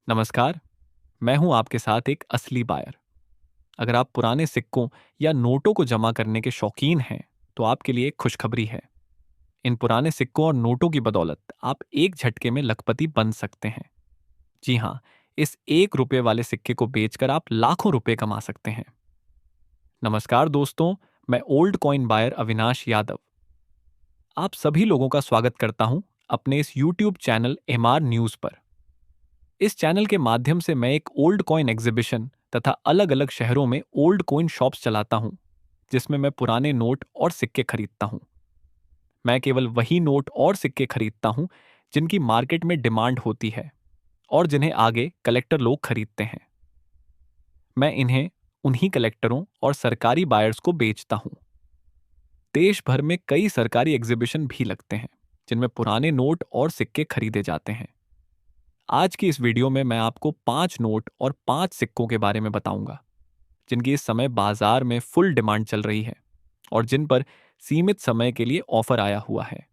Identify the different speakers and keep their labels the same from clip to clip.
Speaker 1: नमस्कार। मैं हूं आपके साथ एक असली बायर। अगर आप पुराने सिक्कों या नोटों को जमा करने के शौकीन हैं तो आपके लिए एक खुशखबरी है। इन पुराने सिक्कों और नोटों की बदौलत आप एक झटके में लखपति बन सकते हैं। जी हाँ, इस 1 रुपए वाले सिक्के को बेचकर आप लाखों रुपए कमा सकते हैं। नमस्कार दोस्तों, मैं old coin buyer Avinash Yadav आप सभी लोगों का स्वागत करता हूं अपने इस यूट्यूब चैनल एमआर न्यूज पर। इस चैनल के माध्यम से मैं एक ओल्ड कॉइन एग्जीबिशन तथा अलग अलग शहरों में ओल्ड कॉइन शॉप्स चलाता हूं, जिसमें मैं पुराने नोट और सिक्के खरीदता हूं। मैं केवल वही नोट और सिक्के खरीदता हूं जिनकी मार्केट में डिमांड होती है और जिन्हें आगे कलेक्टर लोग खरीदते हैं। मैं इन्हें उन्हीं कलेक्टरों और सरकारी बायर्स को बेचता हूं। देश भर में कई सरकारी एग्जीबिशन भी लगते हैं जिनमें पुराने नोट और सिक्के खरीदे जाते हैं। आज की इस वीडियो में मैं आपको 5 नोट और 5 सिक्कों के बारे में बताऊंगा जिनकी इस समय बाजार में फुल डिमांड चल रही है और जिन पर सीमित समय के लिए ऑफर आया हुआ है।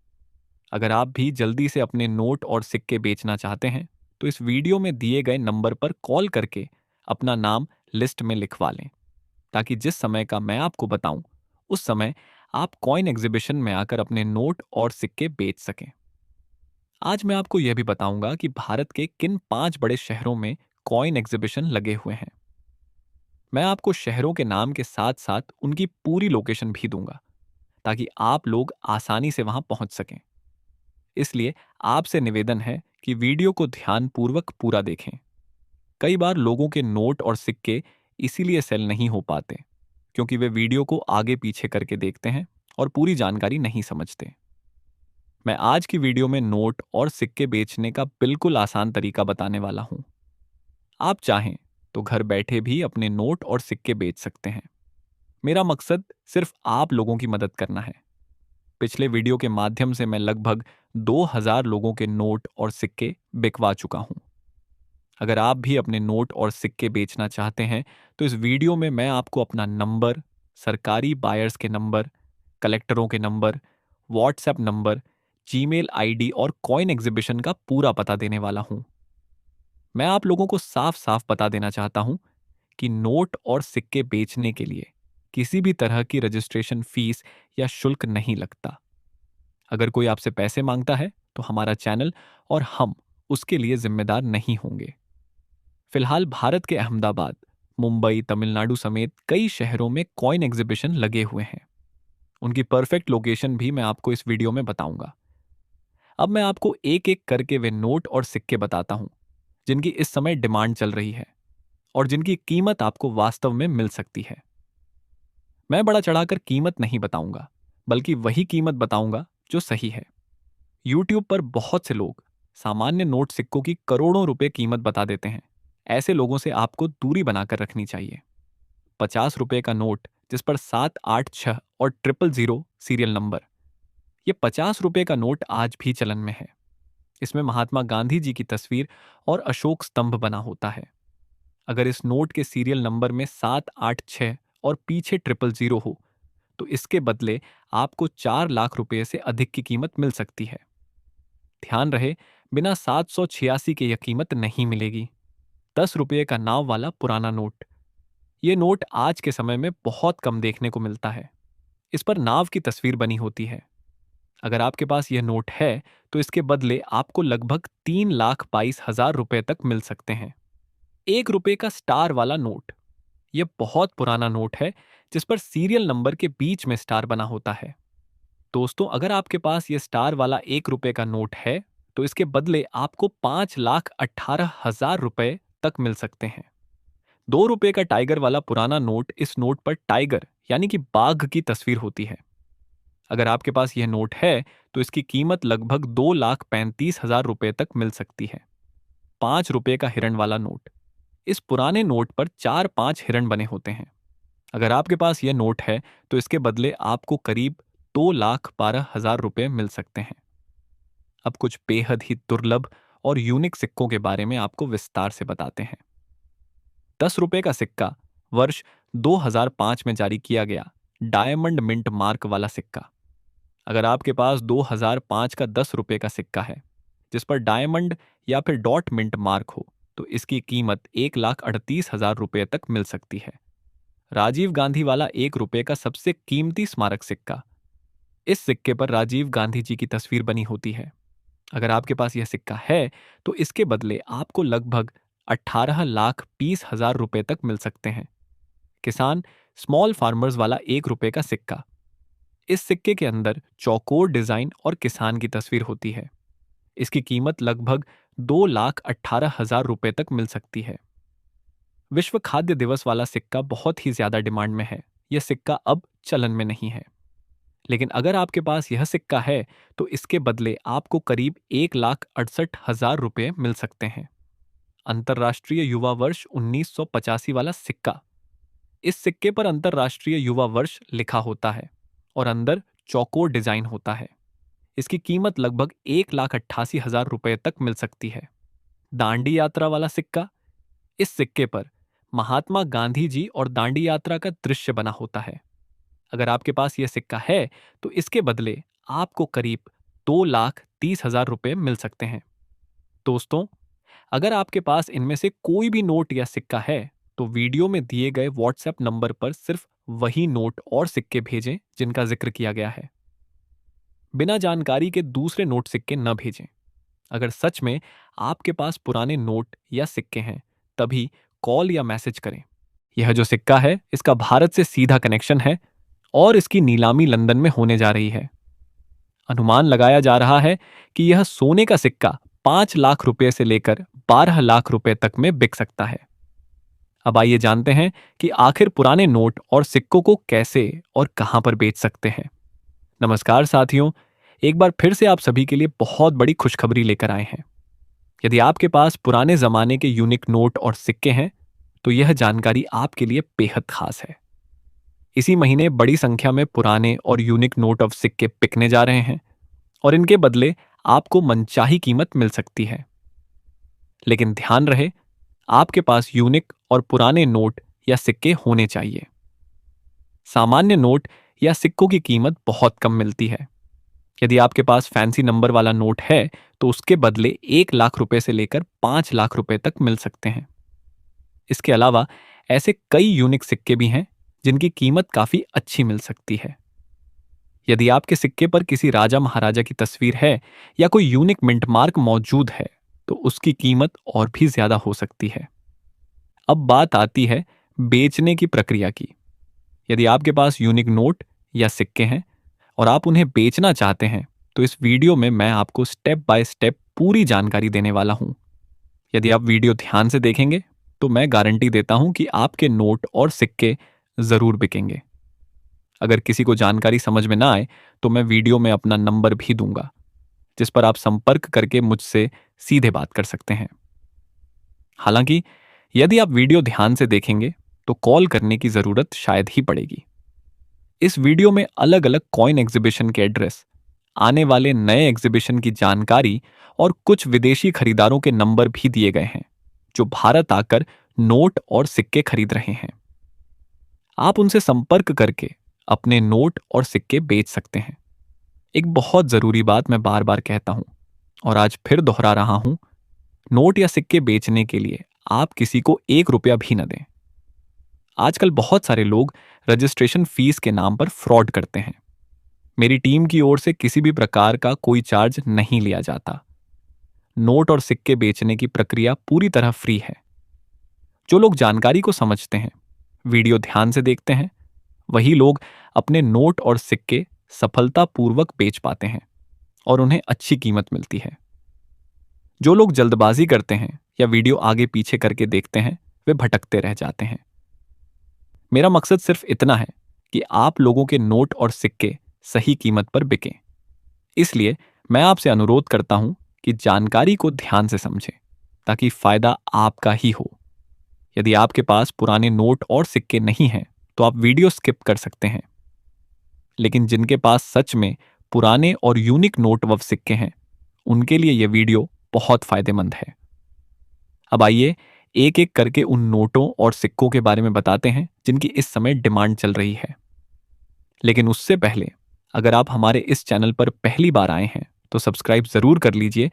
Speaker 1: अगर आप भी जल्दी से अपने नोट और सिक्के बेचना चाहते हैं तो इस वीडियो में दिए गए नंबर पर कॉल करके अपना नाम लिस्ट में लिखवा लें, ताकि जिस समय का मैं आपको बताऊं उस समय आप कॉइन एग्जीबिशन में आकर अपने नोट और सिक्के बेच सकें। आज मैं आपको यह भी बताऊंगा कि भारत के किन 5 बड़े शहरों में कॉइन एग्जीबिशन लगे हुए हैं। मैं आपको शहरों के नाम के साथ साथ उनकी पूरी लोकेशन भी दूंगा, ताकि आप लोग आसानी से वहां पहुंच सकें। इसलिए आपसे निवेदन है कि वीडियो को ध्यानपूर्वक पूरा देखें। कई बार लोगों के नोट और सिक्के इसीलिए सेल नहीं हो पाते क्योंकि वे वीडियो को आगे पीछे करके देखते हैं और पूरी जानकारी नहीं समझते। मैं आज की वीडियो में नोट और सिक्के बेचने का बिल्कुल आसान तरीका बताने वाला हूं। आप चाहें तो घर बैठे भी अपने नोट और सिक्के बेच सकते हैं। मेरा मकसद सिर्फ आप लोगों की मदद करना है। पिछले वीडियो के माध्यम से मैं लगभग 2000 लोगों के नोट और सिक्के बिकवा चुका हूं। अगर आप भी अपने नोट और सिक्के बेचना चाहते हैं तो इस वीडियो में मैं आपको अपना नंबर, सरकारी बायर्स के नंबर, कलेक्टरों के number, WhatsApp number, Gmail ID और कॉइन एग्जीबिशन का पूरा पता देने वाला हूं। मैं आप लोगों को साफ साफ बता देना चाहता हूं कि नोट और सिक्के बेचने के लिए किसी भी तरह की रजिस्ट्रेशन फीस या शुल्क नहीं लगता। अगर कोई आपसे पैसे मांगता है तो हमारा चैनल और हम उसके लिए जिम्मेदार नहीं होंगे। फिलहाल भारत के अहमदाबाद, मुंबई, तमिलनाडु समेत कई शहरों में कॉइन एग्जीबिशन लगे हुए हैं। उनकी परफेक्ट लोकेशन भी मैं आपको इस वीडियो में बताऊंगा। अब मैं आपको एक एक करके वे नोट और सिक्के बताता हूं जिनकी इस समय डिमांड चल रही है और जिनकी कीमत आपको वास्तव में मिल सकती है। मैं बड़ा चढ़ाकर कीमत नहीं बताऊंगा, बल्कि वही कीमत बताऊंगा जो सही है। यूट्यूब पर बहुत से लोग सामान्य नोट सिक्कों की करोड़ों रुपए कीमत बता देते हैं। ऐसे लोगों से आपको दूरी बनाकर रखनी चाहिए। 50 रुपए का नोट जिस पर 786 और 000 सीरियल नंबर, ये 50 रुपए का नोट आज भी चलन में है। इसमें महात्मा गांधी जी की तस्वीर और अशोक स्तंभ बना होता है। अगर इस नोट के सीरियल नंबर में 786 और पीछे 000 हो तो इसके बदले आपको 4 लाख रुपए से अधिक की कीमत मिल सकती है। ध्यान रहे, बिना 786 के यह कीमत नहीं मिलेगी। 10 रुपये का नाव वाला पुराना नोट, ये नोट आज के समय में बहुत कम देखने को मिलता है। इस पर नाव की तस्वीर बनी होती है। अगर आपके पास यह नोट है तो इसके बदले आपको लगभग 3,22,000 रुपए तक मिल सकते हैं। 1 रुपए का स्टार वाला नोट, यह बहुत पुराना नोट है जिस पर सीरियल नंबर के बीच में स्टार बना होता है। दोस्तों, अगर आपके पास यह स्टार वाला 1 रुपए का नोट है तो इसके बदले आपको 5,18,000 रुपए तक मिल सकते हैं। 2 रुपए का टाइगर वाला पुराना नोट, इस नोट पर टाइगर यानी कि बाघ की तस्वीर होती है। अगर आपके पास यह नोट है तो इसकी कीमत लगभग 2,35,000 रुपए तक मिल सकती है। 5 रुपए का हिरण वाला नोट, इस पुराने नोट पर 4-5 हिरण बने होते हैं। अगर आपके पास यह नोट है तो इसके बदले आपको करीब 2,12,000 रुपए मिल सकते हैं। अब कुछ बेहद ही दुर्लभ और यूनिक सिक्कों के बारे में आपको विस्तार से बताते हैं। 10 रुपए का सिक्का, वर्ष 2005 में जारी किया गया डायमंड मिंट मार्क वाला सिक्का। अगर आपके पास 2005 का 10 रुपए का सिक्का है जिस पर डायमंड या फिर डॉट मिंट मार्क हो तो इसकी कीमत 1,38,000 रुपये तक मिल सकती है। राजीव गांधी वाला 1 रुपये का सबसे कीमती स्मारक सिक्का, इस सिक्के पर राजीव गांधी जी की तस्वीर बनी होती है। अगर आपके पास यह सिक्का है तो इसके बदले आपको लगभग 18,20,000 रुपये तक मिल सकते हैं। किसान स्मॉल फार्मर्स वाला 1 रुपये का सिक्का, इस सिक्के के अंदर चौकोर डिजाइन और किसान की तस्वीर होती है। इसकी कीमत लगभग 2,18,000 रुपये तक मिल सकती है। विश्व खाद्य दिवस वाला सिक्का बहुत ही ज्यादा डिमांड में है। यह सिक्का अब चलन में नहीं है, लेकिन अगर आपके पास यह सिक्का है तो इसके बदले आपको करीब 1,68,000 रुपये मिल सकते हैं। अंतर्राष्ट्रीय युवा वर्ष 1985 वाला सिक्का, इस सिक्के पर अंतर्राष्ट्रीय युवा वर्ष लिखा होता है और अंदर चौकोर डिजाइन होता है। इसकी कीमत लगभग 1,88,000 रुपये तक मिल सकती है। दांडी यात्रा वाला सिक्का, इस सिक्के पर महात्मा गांधी जी और दांडी यात्रा का दृश्य बना होता है। अगर आपके पास यह सिक्का है तो इसके बदले आपको करीब 2,30,000 रुपये मिल सकते हैं। दोस्तों, अगर आपके पास इनमें से कोई भी नोट या सिक्का है तो वीडियो में दिए गए व्हाट्सएप नंबर पर सिर्फ वही नोट और सिक्के भेजें जिनका जिक्र किया गया है। बिना जानकारी के दूसरे नोट सिक्के न भेजें। अगर सच में आपके पास पुराने नोट या सिक्के हैं तभी कॉल या मैसेज करें। यह जो सिक्का है इसका भारत से सीधा कनेक्शन है और इसकी नीलामी लंदन में होने जा रही है। अनुमान लगाया जा रहा है कि यह सोने का सिक्का 5 लाख रुपए से लेकर 12 लाख रुपए तक में बिक सकता है। अब आइए जानते हैं कि आखिर पुराने नोट और सिक्कों को कैसे और कहां पर बेच सकते हैं। नमस्कार साथियों, एक बार फिर से आप सभी के लिए बहुत बड़ी खुशखबरी लेकर आए हैं। यदि आपके पास पुराने जमाने के यूनिक नोट और सिक्के हैं तो यह जानकारी आपके लिए बेहद खास है। इसी महीने बड़ी संख्या में पुराने और यूनिक नोट और सिक्के बिकने जा रहे हैं और इनके बदले आपको मनचाही कीमत मिल सकती है। लेकिन ध्यान रहे, आपके पास यूनिक और पुराने नोट या सिक्के होने चाहिए। सामान्य नोट या सिक्कों की कीमत बहुत कम मिलती है। यदि आपके पास फैंसी नंबर वाला नोट है तो उसके बदले 1 लाख रुपए से लेकर 5 लाख रुपए तक मिल सकते हैं। इसके अलावा ऐसे कई यूनिक सिक्के भी हैं जिनकी कीमत काफी अच्छी मिल सकती है। यदि आपके सिक्के पर किसी राजा महाराजा की तस्वीर है या कोई यूनिक मिंट मार्क मौजूद है तो उसकी कीमत और भी ज्यादा हो सकती है। अब बात आती है बेचने की प्रक्रिया की। यदि आपके पास यूनिक नोट या सिक्के हैं और आप उन्हें बेचना चाहते हैं तो इस वीडियो में मैं आपको स्टेप बाय स्टेप पूरी जानकारी देने वाला हूं। यदि आप वीडियो ध्यान से देखेंगे तो मैं गारंटी देता हूं कि आपके नोट और सिक्के जरूर बिकेंगे। अगर किसी को जानकारी समझ में ना आए तो मैं वीडियो में अपना नंबर भी दूंगा जिस पर आप संपर्क करके मुझसे सीधे बात कर सकते हैं। हालांकि यदि आप वीडियो ध्यान से देखेंगे तो कॉल करने की जरूरत शायद ही पड़ेगी। इस वीडियो में अलग अलग कॉइन एग्जीबिशन के एड्रेस, आने वाले नए एग्जीबिशन की जानकारी और कुछ विदेशी खरीदारों के नंबर भी दिए गए हैं जो भारत आकर नोट और सिक्के खरीद रहे हैं। आप उनसे संपर्क करके अपने नोट और सिक्के बेच सकते हैं। एक बहुत जरूरी बात मैं बार बार कहता हूं और आज फिर दोहरा रहा हूं, नोट या सिक्के बेचने के लिए आप किसी को 1 रुपया भी न दें। आजकल बहुत सारे लोग रजिस्ट्रेशन फीस के नाम पर फ्रॉड करते हैं। मेरी टीम की ओर से किसी भी प्रकार का कोई चार्ज नहीं लिया जाता। नोट और सिक्के बेचने की प्रक्रिया पूरी तरह फ्री है। जो लोग जानकारी को समझते हैं, वीडियो ध्यान से देखते हैं, वही लोग अपने नोट और सिक्के सफलतापूर्वक बेच पाते हैं और उन्हें अच्छी कीमत मिलती है। जो लोग जल्दबाजी करते हैं या वीडियो आगे पीछे करके देखते हैं वे भटकते रह जाते हैं। मेरा मकसद सिर्फ इतना है कि आप लोगों के नोट और सिक्के सही कीमत पर बिकें। इसलिए मैं आपसे अनुरोध करता हूं कि जानकारी को ध्यान से समझें ताकि फायदा आपका ही हो। यदि आपके पास पुराने नोट और सिक्के नहीं हैं तो आप वीडियो स्किप कर सकते हैं, लेकिन जिनके पास सच में पुराने और यूनिक नोट व सिक्के हैं उनके लिए यह वीडियो बहुत फायदेमंद है। अब आइए एक एक करके उन नोटों और सिक्कों के बारे में बताते हैं जिनकी इस समय डिमांड चल रही है। लेकिन उससे पहले अगर आप हमारे इस चैनल पर पहली बार आए हैं तो सब्सक्राइब जरूर कर लीजिए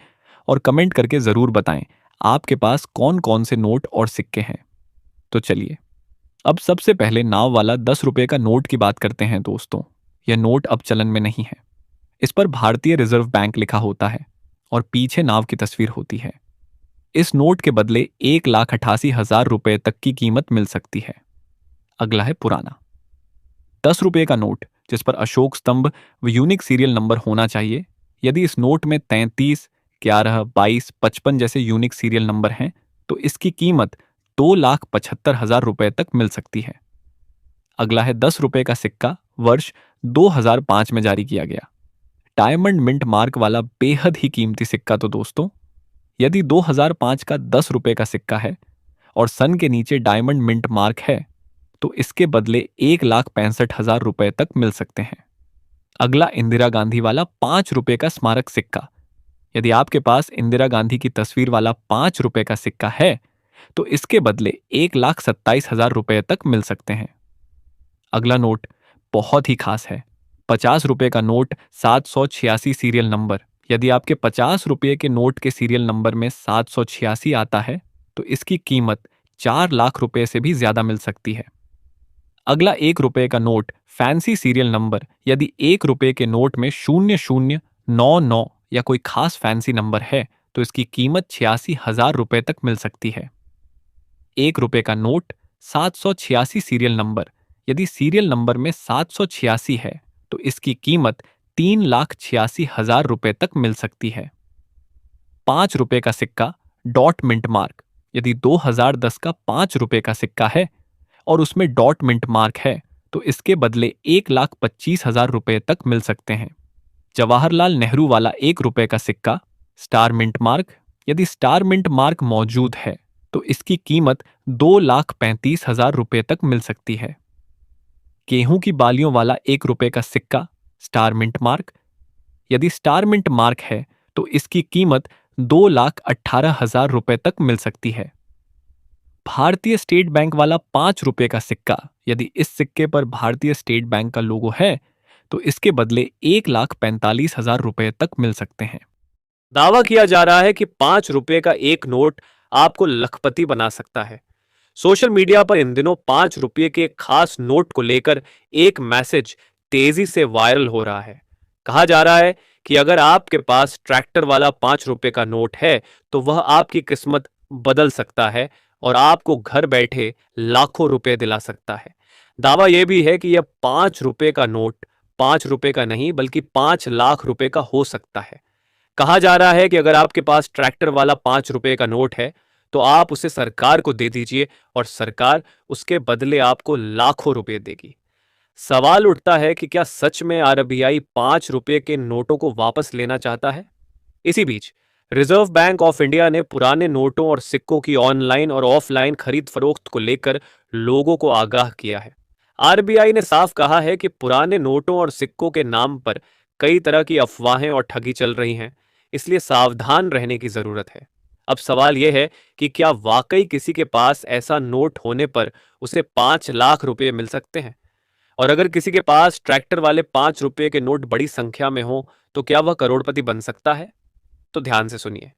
Speaker 1: और कमेंट करके जरूर बताएं आपके पास कौन कौन से नोट और सिक्के हैं। तो चलिए अब सबसे पहले नाव वाला 10 रुपए का नोट की बात करते हैं दोस्तों। यह नोट अब चलन में नहीं है। इस पर भारतीय रिजर्व बैंक लिखा होता है और पीछे नाव की तस्वीर होती है। इस नोट के बदले 1,88,000 रुपए तक की कीमत मिल सकती है। अगला है पुराना 10 रुपए का नोट जिस पर अशोक स्तंभ व यूनिक सीरियल नंबर होना चाहिए। यदि इस नोट में 33, 11, 22, 55 जैसे यूनिक सीरियल नंबर हैं तो इसकी कीमत 2,75,000 रुपए तक मिल सकती है। अगला है 10 रुपए का सिक्का वर्ष 2005 में जारी किया गया डायमंड मिंट मार्क वाला बेहद ही कीमती सिक्का। तो दोस्तों यदि 2005 का 10 रुपए का सिक्का है और सन के नीचे डायमंड मिंट मार्क है तो इसके बदले 1,65,000 रुपए तक मिल सकते हैं। अगला इंदिरा गांधी वाला 5 रुपए का स्मारक सिक्का। यदि आपके पास इंदिरा गांधी की तस्वीर वाला 5 रुपए का सिक्का है तो इसके बदले 1,27,000 रुपए तक मिल सकते हैं। अगला नोट बहुत ही खास है 50 रुपए का नोट 786 सीरियल नंबर। यदि आपके 50 रुपए के नोट के सीरियल नंबर में 786 आता है तो इसकी कीमत 4 लाख रुपए से भी ज्यादा मिल सकती है। अगला 1 रुपए का नोट फैंसी सीरियल नंबर। यदि 1 रुपए के नोट में 0099 या कोई खास फैंसी नंबर है तो इसकी कीमत 86,000 रुपए तक मिल सकती है। 1 रुपए का नोट 786 सीरियल नंबर। यदि सीरियल नंबर में 786 है तो इसकी कीमत 3,86,000 रुपए तक मिल सकती है। 5 रुपए का सिक्का डॉट मिंट मार्क। यदि 2010 का 5 रुपए का सिक्का है और उसमें डॉट मिंट मार्क है तो इसके बदले 1,25,000 रुपए तक मिल सकते हैं। जवाहरलाल नेहरू वाला 1 रुपए का सिक्का स्टार मिंट मार्क। यदि स्टार मिंट मार्क मौजूद है तो इसकी कीमत 2,35,000 रुपए तक मिल सकती है। गेहूं की बालियों वाला 1 रुपए का सिक्का स्टार मिंट मार्क। यदि स्टार मिंट मार्क है तो इसकी कीमत 2,18,000 रुपए तक मिल सकती है। भारतीय स्टेट बैंक वाला 5 रुपए का सिक्का। यदि इस सिक्के पर भारतीय स्टेट बैंक का लोगो है तो इसके बदले 1,45,000 रुपए तक मिल सकते हैं। दावा किया जा रहा है कि 5 रुपए का एक नोट आपको लखपति बना सकता है। सोशल मीडिया पर इन दिनों 5 रुपए के खास नोट को लेकर एक मैसेज तेजी से वायरल हो रहा है। कहा जा रहा है कि अगर आपके पास ट्रैक्टर वाला 5 रुपए का नोट है तो वह आपकी किस्मत बदल सकता है और आपको घर बैठे लाखों रुपए दिला सकता है। दावा यह भी है कि यह 5 रुपए का नोट 5 रुपए का नहीं बल्कि 5 लाख रुपए का हो सकता है। कहा जा रहा है कि अगर आपके पास ट्रैक्टर वाला 5 रुपए का नोट है तो आप उसे सरकार को दे दीजिए और सरकार उसके बदले आपको लाखों रुपए देगी। सवाल उठता है कि क्या सच में आरबीआई 5 रुपए के नोटों को वापस लेना चाहता है। इसी बीच रिजर्व बैंक ऑफ इंडिया ने पुराने नोटों और सिक्कों की ऑनलाइन और ऑफलाइन खरीद फरोख्त को लेकर लोगों को आगाह किया है। आरबीआई ने साफ कहा है कि पुराने नोटों और सिक्कों के नाम पर कई तरह की अफवाहें और ठगी चल रही हैं, इसलिए सावधान रहने की जरूरत है। अब सवाल यह है कि क्या वाकई किसी के पास ऐसा नोट होने पर उसे 5 लाख रुपए मिल सकते हैं, और अगर किसी के पास ट्रैक्टर वाले 5 रुपए के नोट बड़ी संख्या में हो तो क्या वह करोड़पति बन सकता है। तो ध्यान से सुनिए,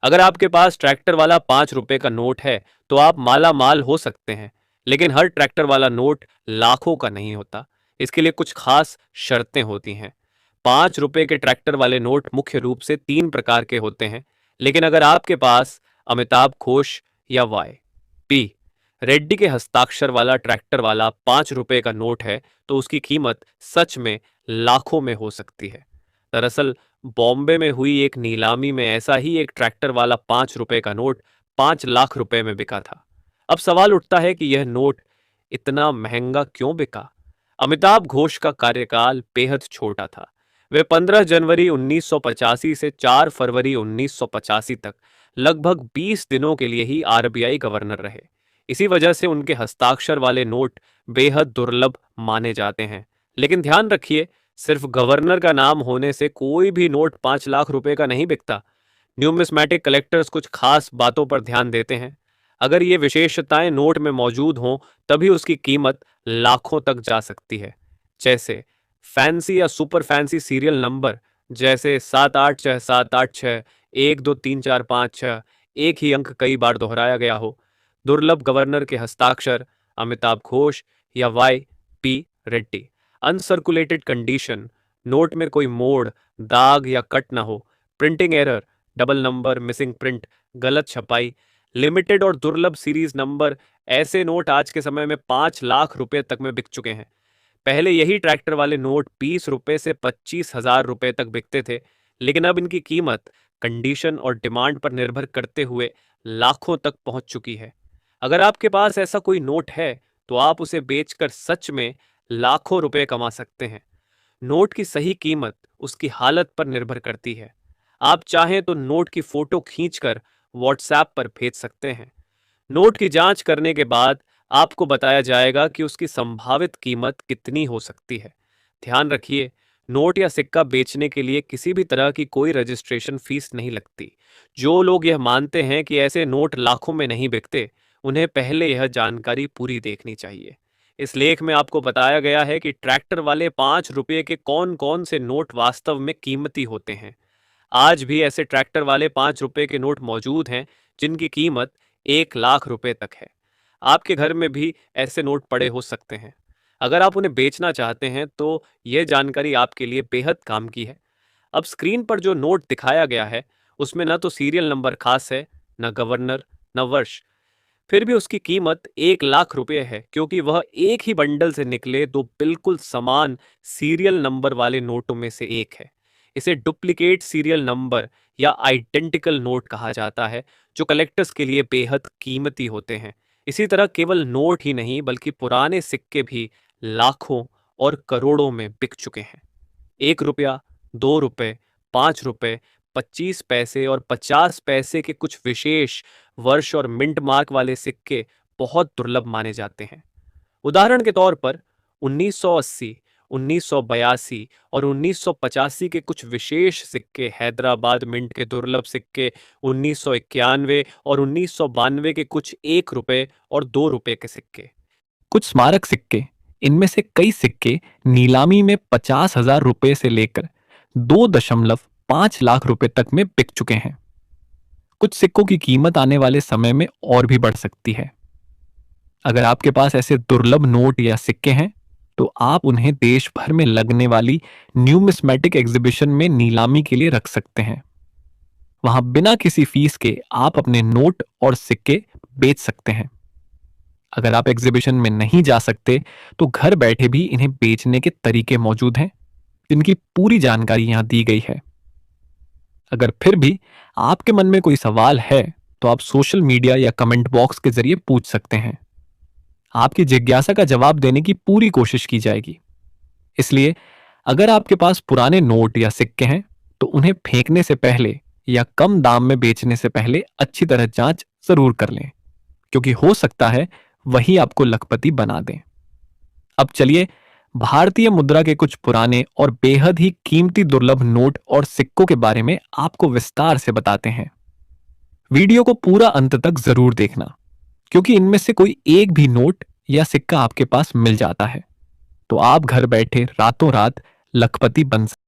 Speaker 1: अगर आपके पास ट्रैक्टर वाला 5 रुपए का नोट है तो आप माला माल हो सकते हैं, लेकिन हर ट्रैक्टर वाला नोट लाखों का नहीं होता। इसके लिए कुछ खास शर्तें होती हैं। 5 रुपए के ट्रैक्टर वाले नोट मुख्य रूप से 3 प्रकार के होते हैं, लेकिन अगर आपके पास अमिताभ घोष या वाई पी रेड्डी के हस्ताक्षर वाला ट्रैक्टर वाला 5 रुपए का नोट है तो उसकी कीमत सच में लाखों में हो सकती है। दरअसल बॉम्बे में हुई एक नीलामी में ऐसा ही एक ट्रैक्टर वाला 5 रुपए का नोट 5 लाख रुपए में बिका था। अब सवाल उठता है कि यह नोट इतना महंगा क्यों बिका। अमिताभ घोष का कार्यकाल बेहद छोटा था। वे 15 जनवरी 1985 से 4 फरवरी 1985 तक लगभग 20 दिनों के लिए ही आरबीआई गवर्नर रहे। इसी वजह से उनके हस्ताक्षर वाले नोट बेहद दुर्लभ माने जाते हैं। लेकिन ध्यान रखिए, सिर्फ गवर्नर का नाम होने से कोई भी नोट 5 लाख रुपए का नहीं बिकता। न्यूमिस्मैटिक कलेक्टर्स कुछ खास बातों पर ध्यान देते हैं। अगर ये विशेषताएं नोट में मौजूद हों तभी उसकी कीमत लाखों तक जा सकती है। जैसे फैंसी या सुपर फैंसी सीरियल नंबर, जैसे 786 786 1 2 3 4 5 6
Speaker 2: एक ही अंक कई बार दोहराया गया हो, दुर्लभ गवर्नर के हस्ताक्षर, अमिताभ घोष या Y P Reddy. Uncirculated condition, note में कोई मोड़, दाग या कट ना हो, printing error, double number, missing print, गलत छपाई, लिमिटेड और दुर्लभ सीरीज नंबर। ऐसे नोट आज के समय में 5 लाख रुपए तक में बिक चुके हैं। पहले यही ट्रैक्टर वाले नोट 20 रुपए से 25 हजार रुपए तक बिकते थे, लेकिन अब इनकी कीमत कंडीशन और डिमांड पर निर्भर करते हुए लाखों तक पहुंच चुकी है। अगर आपके पास ऐसा कोई नोट है तो आप उसे बेचकर सच में लाखों रुपए कमा सकते हैं। नोट की सही कीमत उसकी हालत पर निर्भर करती है। आप चाहें तो नोट की फोटो खींचकर व्हाट्सएप पर भेज सकते हैं। नोट की जांच करने के बाद आपको बताया जाएगा कि उसकी संभावित कीमत कितनी हो सकती है। ध्यान रखिए, नोट या सिक्का बेचने के लिए किसी भी तरह की कोई रजिस्ट्रेशन फीस नहीं लगती। जो लोग यह मानते हैं कि ऐसे नोट लाखों में नहीं बिकते, उन्हें पहले यह जानकारी पूरी देखनी चाहिए। इस लेख में आपको बताया गया है कि ट्रैक्टर वाले 5 रुपये के कौन कौन से नोट वास्तव में कीमती होते हैं। आज भी ऐसे ट्रैक्टर वाले 5 रुपये के नोट मौजूद हैं जिनकी कीमत 1 लाख रुपए तक है। आपके घर में भी ऐसे नोट पड़े हो सकते हैं। अगर आप उन्हें बेचना चाहते हैं तो यह जानकारी आपके लिए बेहद काम की है। अब स्क्रीन पर जो नोट दिखाया गया है उसमें न तो सीरियल नंबर खास है, न गवर्नर, न वर्ष। फिर भी उसकी कीमत 1 लाख रुपए है, क्योंकि वह एक ही बंडल से निकले दो बिल्कुल समान सीरियल नंबर वाले नोटों में से एक है। इसे डुप्लीकेट सीरियल नंबर या आइडेंटिकल नोट कहा जाता है, जो कलेक्टर्स के लिए बेहद कीमती होते हैं। इसी तरह केवल नोट ही नहीं बल्कि पुराने सिक्के भी लाखों और करोड़ों में बिक चुके हैं। 1 रुपया, 2 रुपए, 5 रुपए, 25 पैसे और 50 पैसे के कुछ विशेष वर्ष और मिंट मार्क वाले सिक्के बहुत दुर्लभ माने जाते हैं। उदाहरण के तौर पर 1980, 1982 और 1985 के कुछ विशेष सिक्के, हैदराबाद मिंट के दुर्लभ सिक्के, 1991 और 1992 के कुछ 1 रुपए और 2 रुपए के सिक्के।
Speaker 1: कुछ स्मारक सिक्के, इनमें से कई सिक्के नीलामी में 50,000 रुपए से लेकर 2.5 लाख रुपए तक में बिक चुके हैं। कुछ सिक्कों की कीमत आने वाले समय में और भी बढ़ सकती है। अगर आपके पास ऐसे दुर्लभ नोट या सिक्के हैं तो आप उन्हें देश भर में लगने वाली न्यूमिस्मेटिक एग्जीबिशन में नीलामी के लिए रख सकते हैं। वहां बिना किसी फीस के आप अपने नोट और सिक्के बेच सकते हैं। अगर आप एग्जीबिशन में नहीं जा सकते तो घर बैठे भी इन्हें बेचने के तरीके मौजूद हैं, जिनकी पूरी जानकारी यहां दी गई है। अगर फिर भी आपके मन में कोई सवाल है तो आप सोशल मीडिया या कमेंट बॉक्स के जरिए पूछ सकते हैं। आपकी जिज्ञासा का जवाब देने की पूरी कोशिश की जाएगी। इसलिए अगर आपके पास पुराने नोट या सिक्के हैं तो उन्हें फेंकने से पहले या कम दाम में बेचने से पहले अच्छी तरह जांच जरूर कर लें, क्योंकि हो सकता है वही आपको लखपति बना दें। अब चलिए भारतीय मुद्रा के कुछ पुराने और बेहद ही कीमती दुर्लभ नोट और सिक्कों के बारे में आपको विस्तार से बताते हैं। वीडियो को पूरा अंत तक जरूर देखना, क्योंकि इनमें से कोई एक भी नोट या सिक्का आपके पास मिल जाता है तो आप घर बैठे रातों रात लखपति बन सकते हैं।